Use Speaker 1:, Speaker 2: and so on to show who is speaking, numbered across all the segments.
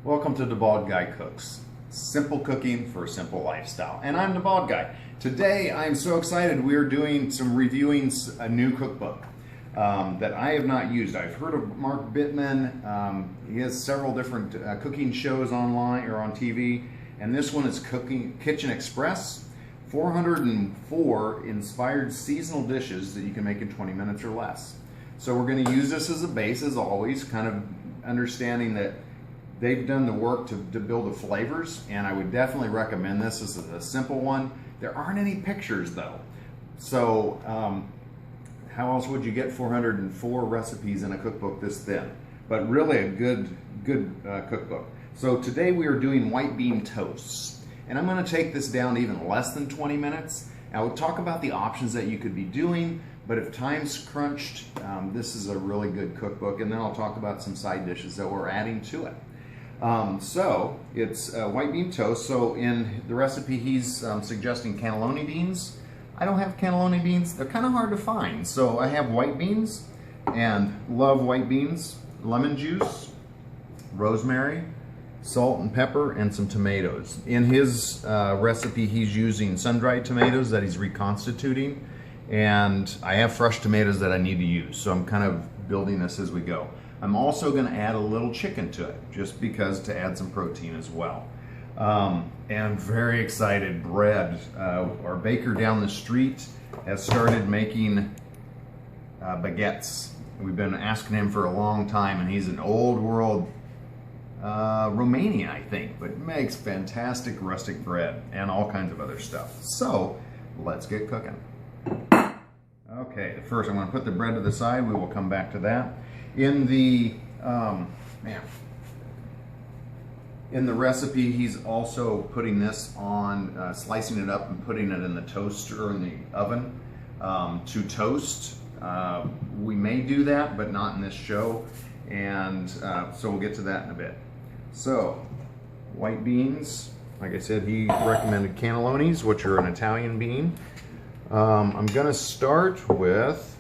Speaker 1: Welcome to The Bald Guy Cooks. Simple cooking for a simple lifestyle. And I'm The Bald Guy. Today I'm so excited we're doing some reviewing a new cookbook that I have not used. I've heard of Mark BIttman. He has several different cooking shows online or on TV. And this one is Kitchen Express. 404 inspired seasonal dishes that you can make in 20 minutes or less. So we're going to use this as a base as always, kind of understanding that they've done the work to build the flavors, and I would definitely recommend this. This is a simple one. There aren't any pictures though. So how else would you get 404 recipes in a cookbook this thin? But really a good cookbook. So today we are doing white bean toasts. And I'm going to take this down even less than 20 minutes. I will talk about the options that you could be doing, but if time's crunched, this is a really good cookbook, and then I'll talk about some side dishes that we're adding to it. So it's white bean toast. So in the recipe he's suggesting cannelloni beans. I don't have cannelloni beans. They're kind of hard to find. So I have white beans and love white beans, lemon juice, rosemary, salt and pepper, and some tomatoes. In his recipe he's using sun-dried tomatoes that he's reconstituting, and I have fresh tomatoes that I need to use, so I'm kind of building this as we go. I'm also going to add a little chicken to it just because, to add some protein as well. And very excited. Bread. Our baker down the street has started making baguettes. We've been asking him for a long time, and he's an old world Romanian, I think, but makes fantastic rustic bread and all kinds of other stuff. So let's get cooking. Okay, first I'm going to put the bread to the side. We will come back to that. In the in the recipe, he's also putting this on, slicing it up and putting it in the toaster or in the oven to toast. We may do that, but not in this show, and so we'll get to that in a bit. So, white beans, like I said, he recommended cannellonis, which are an Italian bean. I'm going to start with,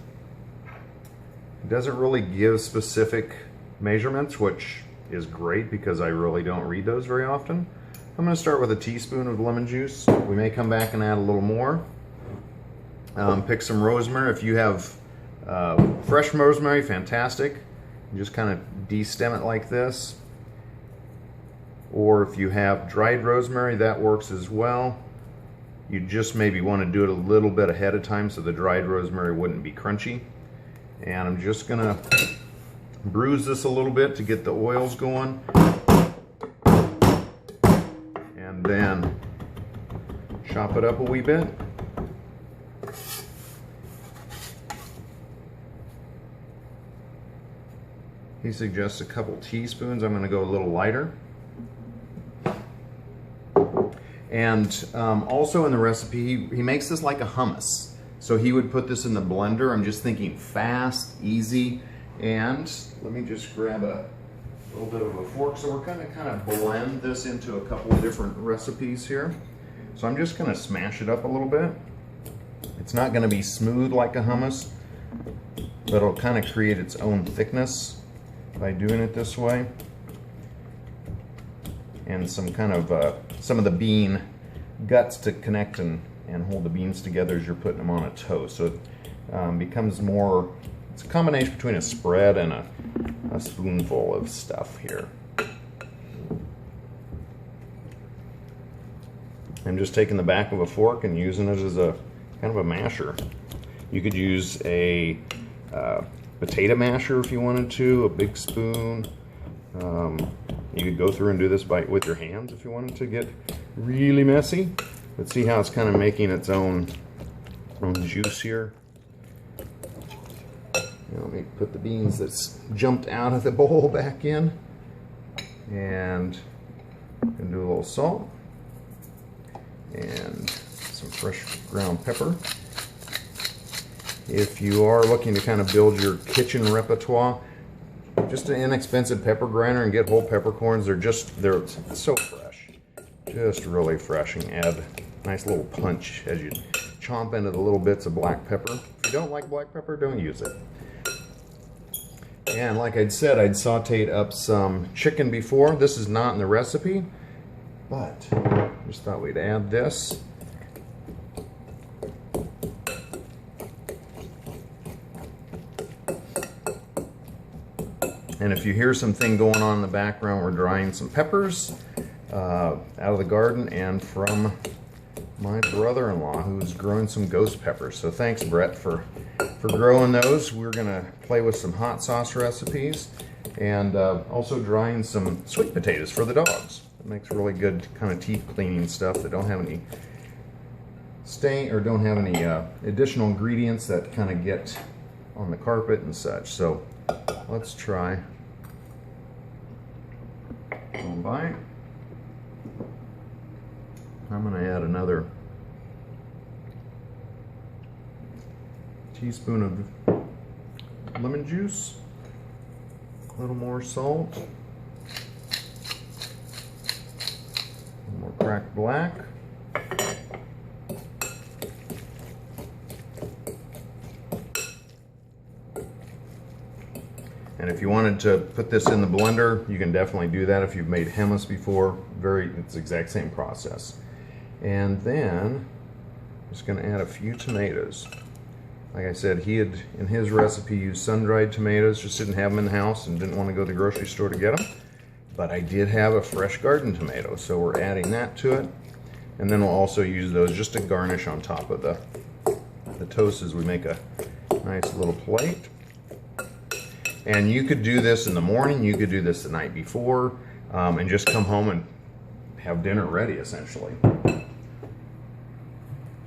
Speaker 1: it doesn't really give specific measurements, which is great because I really don't read those very often. I'm going to start with a teaspoon of lemon juice. We may come back and add a little more. Pick some rosemary. If you have fresh rosemary, fantastic. You just kind of de-stem it like this. Or if you have dried rosemary, that works as well. You just maybe want to do it a little bit ahead of time so the dried rosemary wouldn't be crunchy. And I'm just going to bruise this a little bit to get the oils going. And then chop it up a wee bit. He suggests a couple teaspoons. I'm going to go a little lighter. And also in the recipe, he makes this like a hummus. So he would put this in the blender. I'm just thinking fast, easy. And let me just grab a little bit of a fork. So we're going to kind of blend this into a couple of different recipes here. So I'm just going to smash it up a little bit. It's not going to be smooth like a hummus, but it'll kind of create its own thickness by doing it this way. And some kind of some of the bean guts to connect and hold the beans together as you're putting them on a toast. So it becomes more, it's a combination between a spread and a spoonful of stuff here. I'm just taking the back of a fork and using it as a kind of a masher. You could use a potato masher if you wanted to, a big spoon. You could go through and do this with your hands if you wanted to get really messy. But see how it's kind of making its own juice here. Now let me put the beans that's jumped out of the bowl back in. And I'm going to do a little salt. And some fresh ground pepper. If you are looking to kind of build your kitchen repertoire, just an inexpensive pepper grinder and get whole peppercorns. They're so fresh, just really fresh, and add a nice little punch as you chomp into the little bits of black pepper. If you don't like black pepper, don't use it. And like I'd said, I'd sauteed up some chicken before. This is not in the recipe, but just thought we'd add this. And if you hear something going on in the background, we're drying some peppers out of the garden and from my brother-in-law who's growing some ghost peppers. So thanks, Brett, for growing those. We're gonna play with some hot sauce recipes and also drying some sweet potatoes for the dogs. It makes really good kind of teeth cleaning stuff that don't have any stain or don't have any additional ingredients that kind of get on the carpet and such. So let's try one bite. I'm going to add another teaspoon of lemon juice, a little more salt, a little more cracked black, and if you wanted to put this in the blender, you can definitely do that if you've made hummus before. It's the exact same process. And then I'm just going to add a few tomatoes. Like I said, he had in his recipe used sun-dried tomatoes, just didn't have them in the house and didn't want to go to the grocery store to get them. But I did have a fresh garden tomato, so we're adding that to it. And then we'll also use those just to garnish on top of the toast as we make a nice little plate. And you could do this in the morning, you could do this the night before, and just come home and have dinner ready, essentially.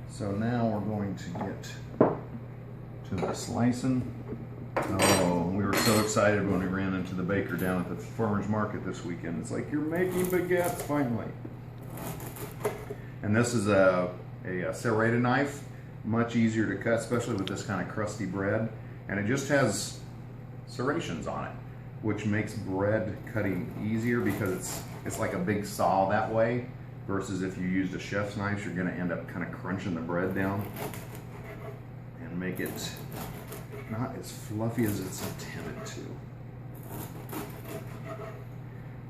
Speaker 1: So now we're going to get to the slicing. Oh, we were so excited when we ran into the baker down at the farmer's market this weekend. It's like, you're making baguettes finally. And this is a serrated knife, much easier to cut, especially with this kind of crusty bread. And it just has serrations on it, which makes bread cutting easier because it's like a big saw that way, versus if you used a chef's knife, you're going to end up kind of crunching the bread down and make it not as fluffy as it's intended to.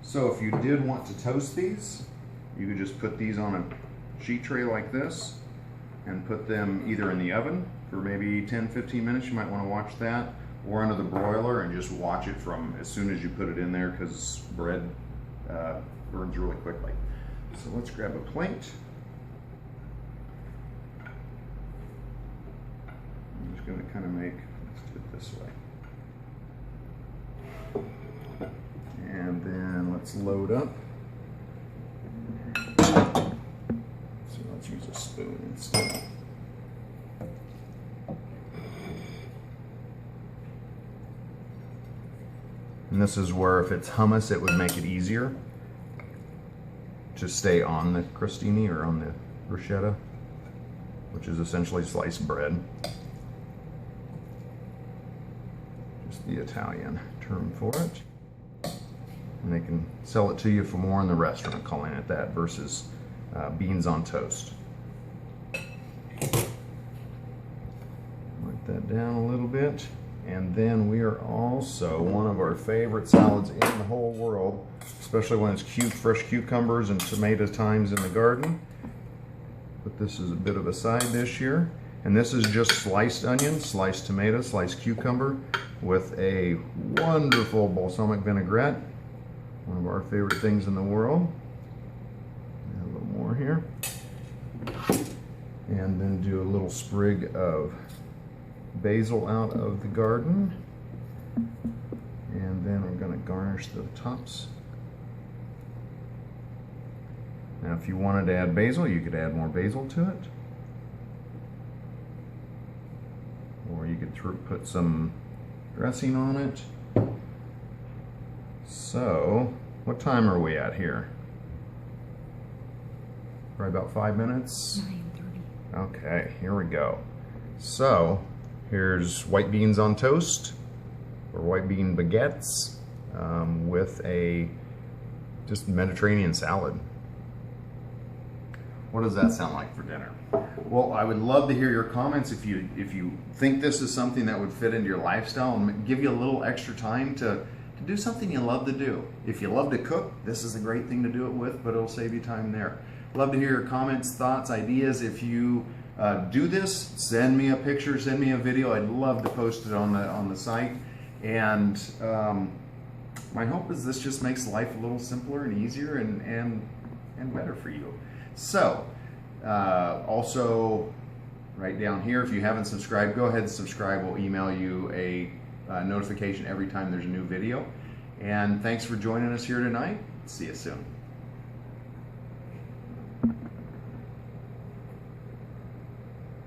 Speaker 1: So if you did want to toast these, you could just put these on a sheet tray like this and put them either in the oven for maybe 10-15 minutes. You might want to watch that, or under the broiler and just watch it from as soon as you put it in there, because bread burns really quickly. So let's grab a plate. I'm just going to kind of let's do it this way. And then let's load up. So let's use a spoon instead. And this is where, if it's hummus, it would make it easier to stay on the crostini or on the bruschetta, which is essentially sliced bread. Just the Italian term for it. And they can sell it to you for more in the restaurant, calling it that, versus beans on toast. Wipe that down a little bit. And then we are also, one of our favorite salads in the whole world, especially when it's fresh cucumbers and tomato thymes in the garden. But this is a bit of a side dish here. And this is just sliced onion, sliced tomato, sliced cucumber with a wonderful balsamic vinaigrette. One of our favorite things in the world. Add a little more here. And then do a little sprig of basil out of the garden, and then we're going to garnish the tops. Now if you wanted to add basil, you could add more basil to it, or you could put some dressing on it. So what time are we at here? Probably about 5 minutes. 9:30. Okay, here we go. So here's white beans on toast, or white bean baguettes, with a just Mediterranean salad. What does that sound like for dinner? Well, I would love to hear your comments if you think this is something that would fit into your lifestyle and give you a little extra time to do something you love to do. If you love to cook, this is a great thing to do it with, but it'll save you time there. Love to hear your comments, thoughts, ideas. If you do this, send me a picture, send me a video. I'd love to post it on the site. And my hope is this just makes life a little simpler and easier and better for you. So, also right down here, if you haven't subscribed, go ahead and subscribe. We'll email you a notification every time there's a new video. And thanks for joining us here tonight. See you soon.